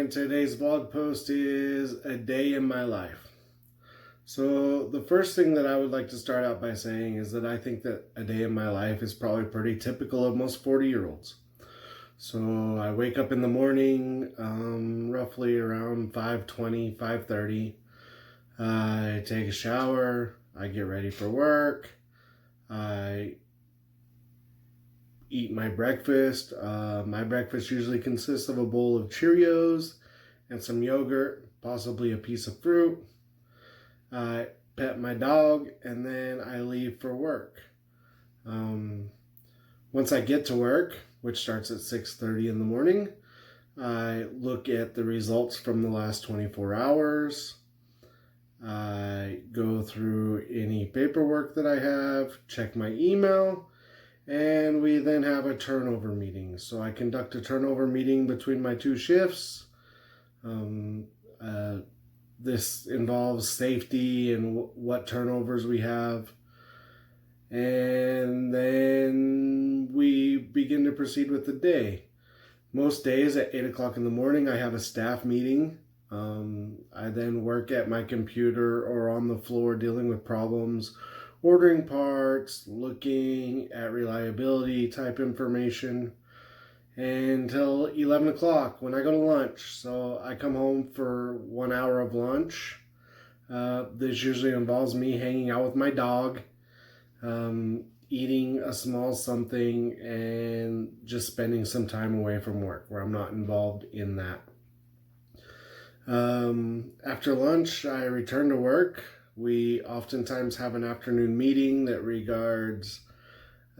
and today's blog post is a day in my life. So, the first thing that I would like to start out by saying is that I think that a day in my life is probably pretty typical of most 40-year-olds. So, I wake up in the morning, roughly around 5:20, 5:30. I take a shower, I get ready for work, I eat my breakfast. My breakfast usually consists of a bowl of Cheerios and some yogurt, possibly a piece of fruit. I pet my dog, and then I leave for work. Once I get to work, which starts at 6:30 in the morning, I look at the results from the last 24 hours. I go through any paperwork that I have, check my email, and we then have a turnover meeting. So I conduct a turnover meeting between my two shifts. This involves safety and what turnovers we have. And then we begin to proceed with the day. Most days at 8 o'clock in the morning, I have a staff meeting. I then work at my computer or on the floor dealing with problems, ordering parts, looking at reliability type information until 11 o'clock when I go to lunch. So I come home for 1 hour of lunch. This usually involves me hanging out with my dog, eating a small something, and just spending some time away from work where I'm not involved in that. After lunch, I return to work. We oftentimes have an afternoon meeting that regards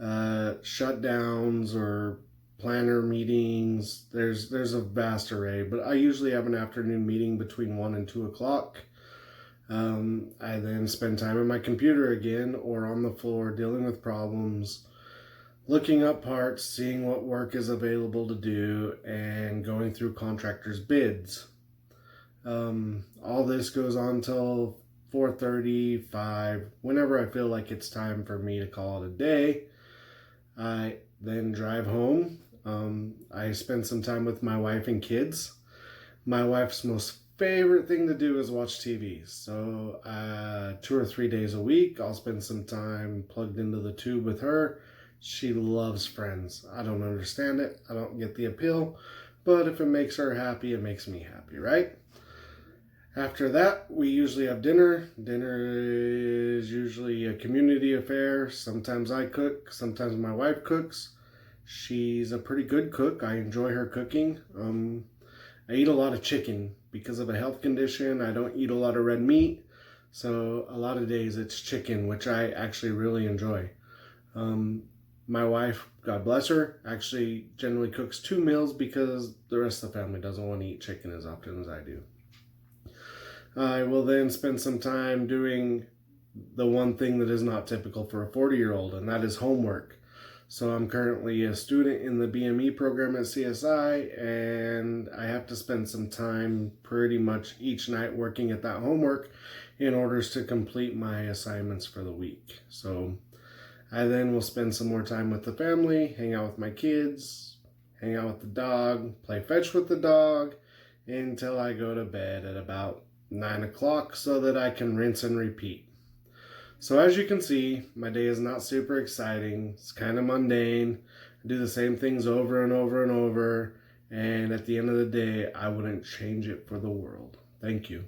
shutdowns or planner meetings. There's a vast array, but I usually have an afternoon meeting between 1 and 2 o'clock. I then spend time on my computer again or on the floor dealing with problems, looking up parts, seeing what work is available to do, and going through contractors' bids. All this goes on till 4:30, 5, whenever I feel like it's time for me to call it a day. I then drive home. I spend some time with my wife and kids. My wife's most favorite thing to do is watch TV. So 2 or 3 days a week, I'll spend some time plugged into the tube with her. She loves Friends. I don't understand it. I don't get the appeal. But if it makes her happy, it makes me happy, right? After that, we usually have dinner. Dinner is usually a community affair. Sometimes I cook, sometimes my wife cooks. She's a pretty good cook. I enjoy her cooking. I eat a lot of chicken because of a health condition. I don't eat a lot of red meat. So a lot of days it's chicken, which I actually really enjoy. My wife, God bless her, actually generally cooks 2 meals because the rest of the family doesn't want to eat chicken as often as I do. I will then spend some time doing the one thing that is not typical for a 40-year-old, and that is homework. So I'm currently a student in the BME program at CSI, and I have to spend some time pretty much each night working at that homework in order to complete my assignments for the week. So I then will spend some more time with the family, hang out with my kids, hang out with the dog, play fetch with the dog, until I go to bed at about 9 o'clock so that I can rinse and repeat. So as you can see, my day is not super exciting. It's kind of mundane. I do the same things over and over and over. And at the end of the day, I wouldn't change it for the world. Thank you.